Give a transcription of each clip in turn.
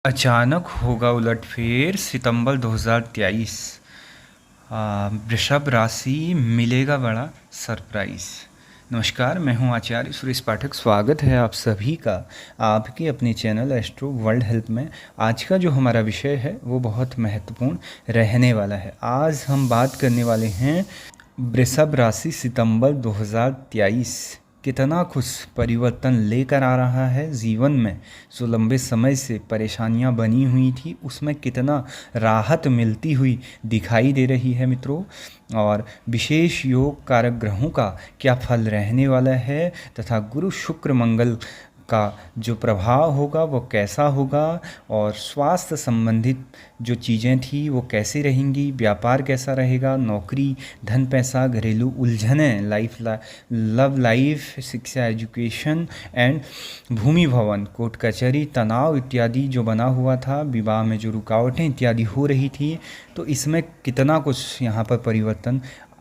अचानक होगा उलटफेर सितंबर 2023। वृषभ राशि मिलेगा बड़ा सरप्राइज। नमस्कार, मैं हूं आचार्य सुरेश पाठक। स्वागत है आप सभी का आपके अपने चैनल एस्ट्रो वर्ल्ड हेल्प में। आज का जो हमारा विषय है वो बहुत महत्वपूर्ण रहने वाला है। आज हम बात करने वाले हैं वृषभ राशि सितंबर 2023 कितना कुछ परिवर्तन लेकर आ रहा है जीवन में। जो लंबे समय से परेशानियां बनी हुई थी उसमें कितना राहत मिलती हुई दिखाई दे रही है मित्रों। और विशेष योग कारक ग्रहों का क्या फल रहने वाला है तथा गुरु शुक्र मंगल का जो प्रभाव होगा वो कैसा होगा, और स्वास्थ्य संबंधित जो चीज़ें थी वो कैसे रहेंगी, व्यापार कैसा रहेगा, नौकरी, धन पैसा, घरेलू उलझनें, लव लाइफ, शिक्षा एजुकेशन एंड भूमि भवन, कोर्ट कचहरी, तनाव इत्यादि जो बना हुआ था, विवाह में जो रुकावटें इत्यादि हो रही थी, तो इसमें कितना कुछ यहाँ पर परिवर्तन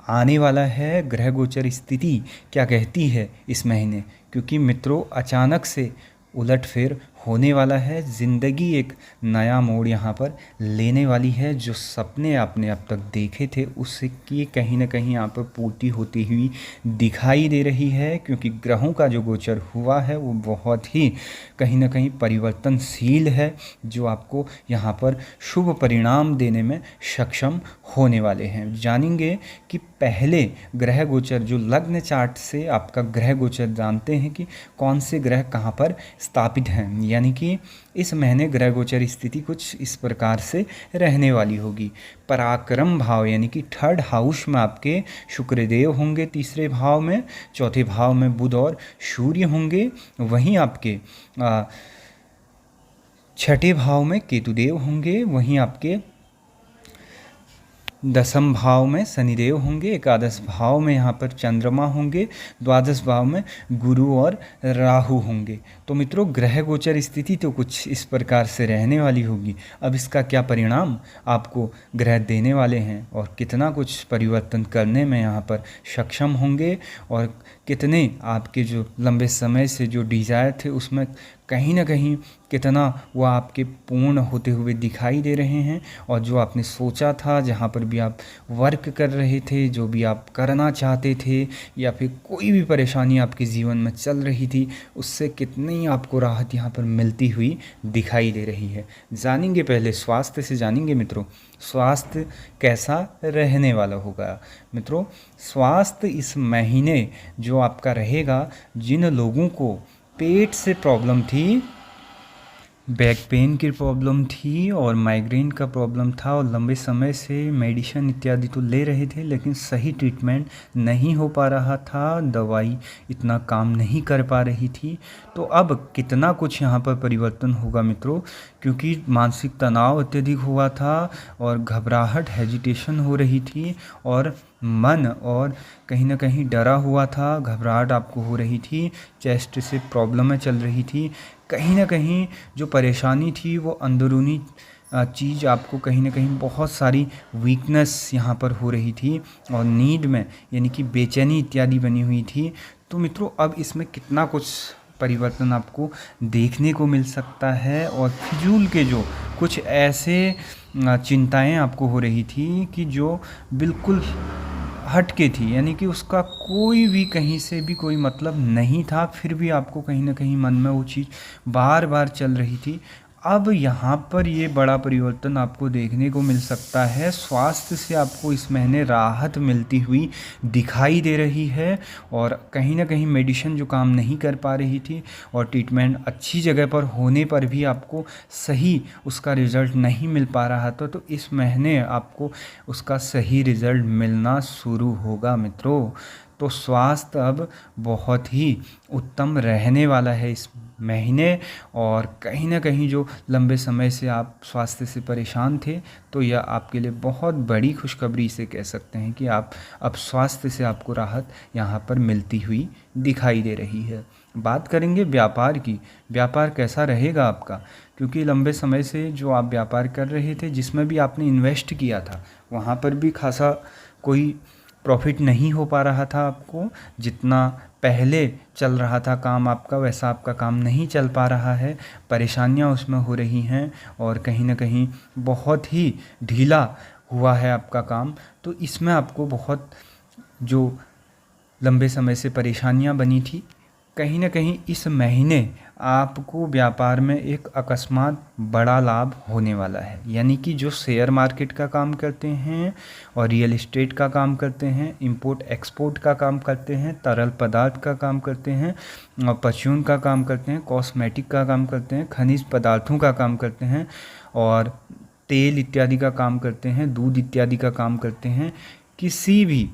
आने वाला है। ग्रह गोचर स्थिति क्या कहती है इस महीने, क्योंकि मित्रों अचानक से उलटफेर होने वाला है। ज़िंदगी एक नया मोड़ यहाँ पर लेने वाली है। जो सपने आपने अब तक देखे थे उससे की कहीं ना कहीं यहाँ पर पूर्ति होती हुई दिखाई दे रही है, क्योंकि ग्रहों का जो गोचर हुआ है वो बहुत ही कहीं ना कहीं परिवर्तनशील है, जो आपको यहाँ पर शुभ परिणाम देने में सक्षम होने वाले हैं। जानेंगे कि पहले ग्रह गोचर जो लग्न चार्ट से आपका ग्रह गोचर जानते हैं कि कौन से ग्रह कहाँ पर स्थापित हैं। यानी कि इस महीने ग्रह गोचर स्थिति कुछ इस प्रकार से रहने वाली होगी। पराक्रम भाव यानी कि थर्ड हाउस में आपके शुक्रदेव होंगे, तीसरे भाव में, चौथे भाव में बुध और सूर्य होंगे। वहीं आपके छठे भाव में केतुदेव होंगे। वहीं आपके दसम भाव में शनिदेव होंगे। एकादश भाव में यहाँ पर चंद्रमा होंगे। द्वादश भाव में गुरु और राहु होंगे। तो मित्रों ग्रह गोचर स्थिति तो कुछ इस प्रकार से रहने वाली होगी। अब इसका क्या परिणाम आपको ग्रह देने वाले हैं और कितना कुछ परिवर्तन करने में यहाँ पर सक्षम होंगे, और कितने आपके जो लंबे समय से जो डिज़ायर थे उसमें कहीं ना कहीं कितना वो आपके पूर्ण होते हुए दिखाई दे रहे हैं। और जो आपने सोचा था, जहाँ पर भी आप वर्क कर रहे थे, जो भी आप करना चाहते थे, या फिर कोई भी परेशानी आपके जीवन में चल रही थी, उससे कितनी आपको राहत यहाँ पर मिलती हुई दिखाई दे रही है। जानेंगे, पहले स्वास्थ्य से जानेंगे मित्रों। स्वास्थ्य कैसा रहने वाला होगा मित्रों। स्वास्थ्य इस महीने जो आपका रहेगा, जिन लोगों को पेट से प्रॉब्लम थी, बैक पेन की प्रॉब्लम थी और माइग्रेन का प्रॉब्लम था, और लंबे समय से मेडिसिन इत्यादि तो ले रहे थे लेकिन सही ट्रीटमेंट नहीं हो पा रहा था, दवाई इतना काम नहीं कर पा रही थी, तो अब कितना कुछ यहाँ पर परिवर्तन होगा मित्रों। क्योंकि मानसिक तनाव अत्यधिक हुआ था और घबराहट, हेजिटेशन हो रही थी, और मन और कहीं ना कहीं डरा हुआ था, घबराहट आपको हो रही थी, चेस्ट से प्रॉब्लमें चल रही थी, कहीं ना कहीं जो परेशानी थी वो अंदरूनी चीज़ आपको कहीं ना कहीं बहुत सारी वीकनेस यहाँ पर हो रही थी, और नींद में यानी कि बेचैनी इत्यादि बनी हुई थी। तो मित्रों अब इसमें कितना कुछ परिवर्तन आपको देखने को मिल सकता है। और फिजूल के जो कुछ ऐसे चिंताएं आपको हो रही थी कि जो बिल्कुल हट के थी, यानी कि उसका कोई भी कहीं से भी कोई मतलब नहीं था, फिर भी आपको कहीं ना कहीं मन में वो चीज़ बार बार चल रही थी। अब यहाँ पर ये बड़ा परिवर्तन आपको देखने को मिल सकता है। स्वास्थ्य से आपको इस महीने राहत मिलती हुई दिखाई दे रही है, और कहीं ना कहीं मेडिसिन जो काम नहीं कर पा रही थी और ट्रीटमेंट अच्छी जगह पर होने पर भी आपको सही उसका रिज़ल्ट नहीं मिल पा रहा था, तो इस महीने आपको उसका सही रिज़ल्ट मिलना शुरू होगा मित्रों। तो स्वास्थ्य अब बहुत ही उत्तम रहने वाला है इस महीने, और कहीं ना कहीं जो लंबे समय से आप स्वास्थ्य से परेशान थे, तो यह आपके लिए बहुत बड़ी खुशखबरी से कह सकते हैं कि आप अब स्वास्थ्य से आपको राहत यहाँ पर मिलती हुई दिखाई दे रही है। बात करेंगे व्यापार की। व्यापार कैसा रहेगा आपका, क्योंकि लंबे समय से जो आप व्यापार कर रहे थे, जिसमें भी आपने इन्वेस्ट किया था, वहाँ पर भी खासा कोई प्रॉफिट नहीं हो पा रहा था आपको, जितना पहले चल रहा था काम आपका वैसा आपका काम नहीं चल पा रहा है, परेशानियां उसमें हो रही हैं और कहीं ना कहीं बहुत ही ढीला हुआ है आपका काम, तो इसमें आपको बहुत जो लंबे समय से परेशानियां बनी थी, कहीं ना कहीं इस महीने आपको व्यापार में एक अकस्मात बड़ा लाभ होने वाला है। यानी कि जो शेयर मार्केट का काम करते हैं और रियल एस्टेट का काम करते हैं, इंपोर्ट एक्सपोर्ट का काम करते हैं, तरल पदार्थ का काम करते हैं, और परचून का काम करते हैं, कॉस्मेटिक का काम करते हैं, खनिज पदार्थों का काम करते हैं और तेल इत्यादि का काम करते हैं, दूध इत्यादि का काम करते हैं, किसी भी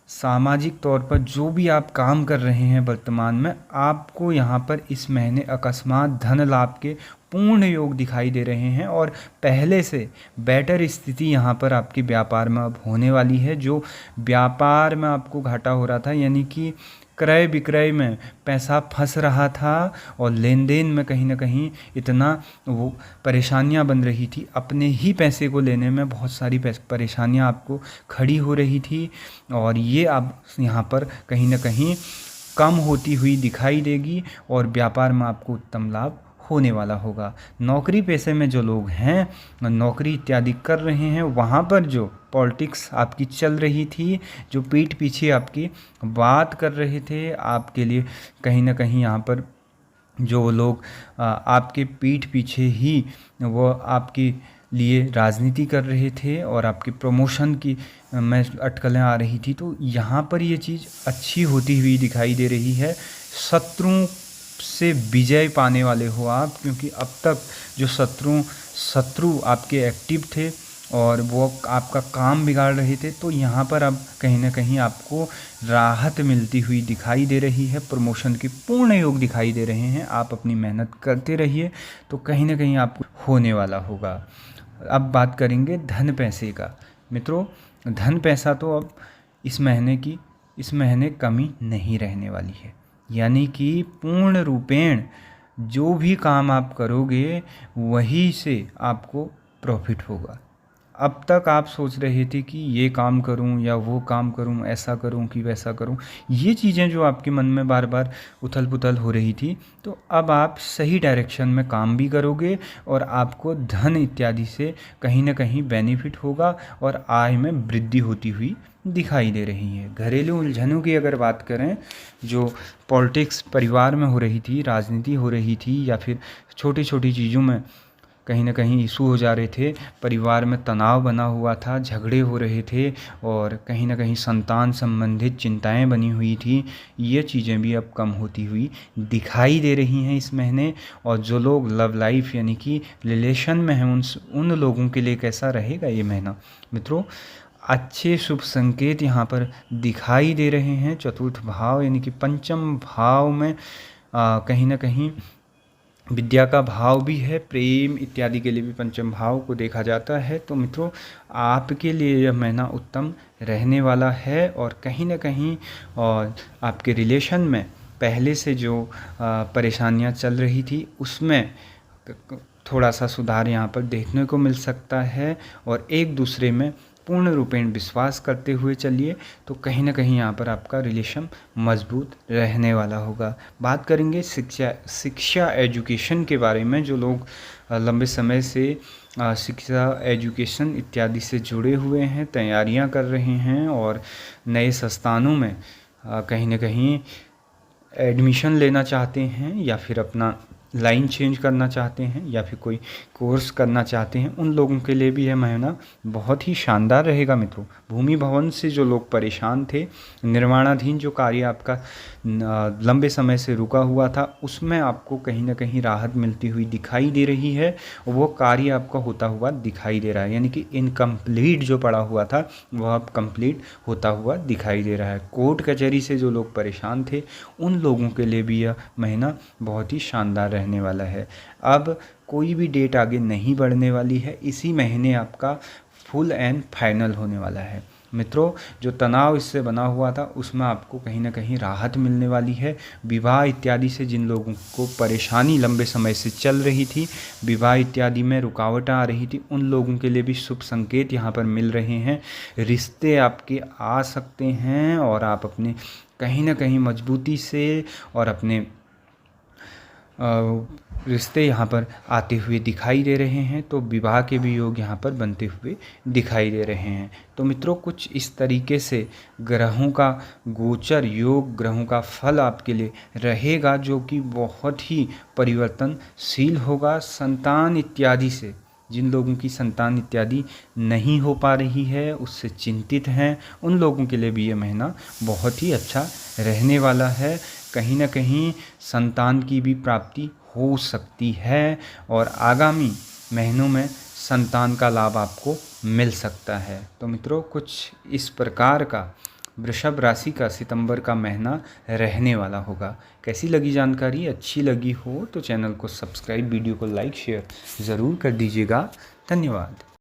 सामाजिक तौर पर जो भी आप काम कर रहे हैं वर्तमान में, आपको यहाँ पर इस महीने अकस्मात धन लाभ के पूर्ण योग दिखाई दे रहे हैं और पहले से बेटर स्थिति यहाँ पर आपके व्यापार में अब होने वाली है। जो व्यापार में आपको घाटा हो रहा था, यानी कि क्रय विक्रय में पैसा फंस रहा था और लेन देन में कहीं ना कहीं इतना वो परेशानियां बन रही थी, अपने ही पैसे को लेने में बहुत सारी परेशानियां आपको खड़ी हो रही थी और ये अब यहाँ पर कहीं ना कहीं कम होती हुई दिखाई देगी और व्यापार में आपको उत्तम लाभ होने वाला होगा। नौकरी पेशे में जो लोग हैं, नौकरी इत्यादि कर रहे हैं, वहाँ पर जो पॉलिटिक्स आपकी चल रही थी, जो पीठ पीछे आपकी बात कर रहे थे, आपके लिए कहीं ना कहीं यहाँ पर जो लोग आपके पीठ पीछे ही वो आपके लिए राजनीति कर रहे थे और आपके प्रमोशन की में अटकलें आ रही थी, तो यहाँ पर ये चीज़ अच्छी होती हुई दिखाई दे रही है। शत्रुओं से विजय पाने वाले हो आप, क्योंकि अब तक जो शत्रु आपके एक्टिव थे और वो आपका काम बिगाड़ रहे थे, तो यहाँ पर अब कहीं ना कहीं आपको राहत मिलती हुई दिखाई दे रही है, प्रमोशन के पूर्ण योग दिखाई दे रहे हैं। आप अपनी मेहनत करते रहिए तो कहीं ना कहीं आपको होने वाला होगा। अब बात करेंगे धन पैसे का। मित्रों, धन पैसा तो अब इस महीने कमी नहीं रहने वाली है, यानी कि पूर्ण रूपेण जो भी काम आप करोगे वही से आपको प्रॉफिट होगा। अब तक आप सोच रहे थे कि ये काम करूं या वो काम करूं, ऐसा करूं कि वैसा करूं, ये चीज़ें जो आपके मन में बार बार उथल पुथल हो रही थी, तो अब आप सही डायरेक्शन में काम भी करोगे और आपको धन इत्यादि से कहीं ना कहीं बेनिफिट होगा और आय में वृद्धि होती हुई दिखाई दे रही है। घरेलू उलझनों की अगर बात करें, जो पॉलिटिक्स परिवार में हो रही थी, राजनीति हो रही थी, या फिर छोटी छोटी चीज़ों में कहीं ना कहीं इशू हो जा रहे थे, परिवार में तनाव बना हुआ था, झगड़े हो रहे थे और कहीं ना कहीं संतान संबंधित चिंताएं बनी हुई थी, ये चीज़ें भी अब कम होती हुई दिखाई दे रही हैं इस महीने। और जो लोग लव लाइफ यानी कि रिलेशन में हैं, उन लोगों के लिए कैसा रहेगा ये महीना? मित्रों, अच्छे शुभ संकेत यहाँ पर दिखाई दे रहे हैं। चतुर्थ भाव यानी कि पंचम भाव में कहीं ना कहीं विद्या का भाव भी है, प्रेम इत्यादि के लिए भी पंचम भाव को देखा जाता है। तो मित्रों, आपके लिए यह महीना उत्तम रहने वाला है और कहीं ना कहीं और आपके रिलेशन में पहले से जो परेशानियां चल रही थी उसमें थोड़ा सा सुधार यहाँ पर देखने को मिल सकता है और एक दूसरे में पूर्ण रूपेण विश्वास करते हुए चलिए तो कहीं ना कहीं यहाँ पर आपका रिलेशन मजबूत रहने वाला होगा। बात करेंगे शिक्षा एजुकेशन के बारे में। जो लोग लंबे समय से शिक्षा एजुकेशन इत्यादि से जुड़े हुए हैं, तैयारियां कर रहे हैं और नए संस्थानों में कहीं ना कहीं एडमिशन लेना चाहते हैं या फिर अपना लाइन चेंज करना चाहते हैं या फिर कोई कोर्स करना चाहते हैं, उन लोगों के लिए भी यह महीना बहुत ही शानदार रहेगा। मित्रों, भूमि भवन से जो लोग परेशान थे, निर्माणाधीन जो कार्य आपका लंबे समय से रुका हुआ था, उसमें आपको कहीं ना कहीं राहत मिलती हुई दिखाई दे रही है। वो कार्य आपका होता हुआ दिखाई दे रहा है, यानी कि इनकम्प्लीट जो पड़ा हुआ था वह अब कंप्लीट होता हुआ दिखाई दे रहा है। कोर्ट कचहरी से जो लोग परेशान थे, उन लोगों के लिए भी यह महीना बहुत ही शानदार रहने वाला है। अब कोई भी डेट आगे नहीं बढ़ने वाली है, इसी महीने आपका फुल एंड फाइनल होने वाला है। मित्रों, जो तनाव इससे बना हुआ था उसमें आपको कहीं ना कहीं राहत मिलने वाली है। विवाह इत्यादि से जिन लोगों को परेशानी लंबे समय से चल रही थी, विवाह इत्यादि में रुकावटें आ रही थी, उन लोगों के लिए भी शुभ संकेत यहाँ पर मिल रहे हैं। रिश्ते आपके आ सकते हैं और आप अपने कहीं ना कहीं मजबूती से और अपने रिश्ते यहाँ पर आते हुए दिखाई दे रहे हैं। तो विवाह के भी योग यहाँ पर बनते हुए दिखाई दे रहे हैं। तो मित्रों, कुछ इस तरीके से ग्रहों का गोचर योग, ग्रहों का फल आपके लिए रहेगा, जो कि बहुत ही परिवर्तनशील होगा। संतान इत्यादि से, जिन लोगों की संतान इत्यादि नहीं हो पा रही है, उससे चिंतित हैं, उन लोगों के लिए भी ये महीना बहुत ही अच्छा रहने वाला है। कहीं ना कहीं संतान की भी प्राप्ति हो सकती है और आगामी महीनों में संतान का लाभ आपको मिल सकता है। तो मित्रों, कुछ इस प्रकार का वृषभ राशि का सितंबर का महीना रहने वाला होगा। कैसी लगी जानकारी? अच्छी लगी हो तो चैनल को सब्सक्राइब, वीडियो को लाइक शेयर ज़रूर कर दीजिएगा। धन्यवाद।